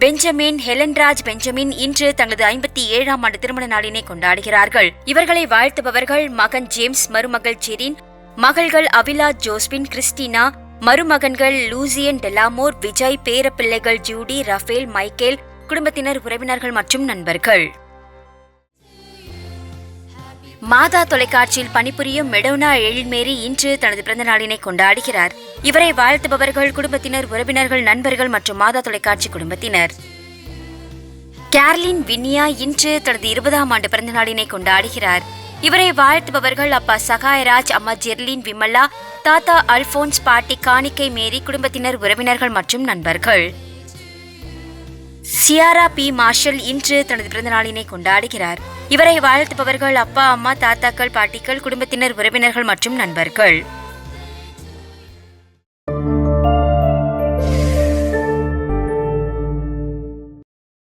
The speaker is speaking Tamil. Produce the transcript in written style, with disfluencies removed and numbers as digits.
பெஞ்சமின், ஹெலன்ராஜ் பெஞ்சமின் இன்று தங்களது 57ஆம் ஆண்டு திருமண நாளினை கொண்டாடுகிறார்கள். இவர்களை வாழ்த்துபவர்கள் மகன் ஜேம்ஸ், மருமகள் ஜெரின், மகள்கள் அவிலா, ஜோஸ்பின், கிறிஸ்டினா, மருமகன்கள் லூசியன், டெலாமோர், விஜய், பேரப்பிள்ளைகள் ஜூடி, ரஃபேல், மைக்கேல், குடும்பத்தினர், உறவினர்கள் மற்றும் நண்பர்கள். மாதா தொலைக்காட்சியில் பணிபுரியும் மெடோனா எழில்மேரி இன்று தனது பிறந்த நாளினை கொண்டாடுகிறார். இவரை வாழ்த்துபவர்கள் குடும்பத்தினர், உறவினர்கள், நண்பர்கள் மற்றும் மாதா தொலைக்காட்சி குடும்பத்தினர். கேர்லின் வின்னியா இன்று தனது 20ஆம் ஆண்டு பிறந்த நாளினை கொண்டாடுகிறார். இவரை வாழ்த்துபவர்கள் அப்பா சகாயராஜ், அம்மா ஜெர்லின், விமலா, தாத்தா அல்போன்ஸ், பாட்டி காணிக்கை மேரி, குடும்பத்தினர், உறவினர்கள் மற்றும் நண்பர்கள். Sierra B. மார்ஷல் இன்று தனது பிறந்த நாளினை கொண்டாடுகிறார். இவரை வாழ்த்துபவர்கள் அப்பா, அம்மா, தாத்தாக்கள், பாட்டிகள், குடும்பத்தினர், உறவினர்கள் மற்றும் நண்பர்கள்.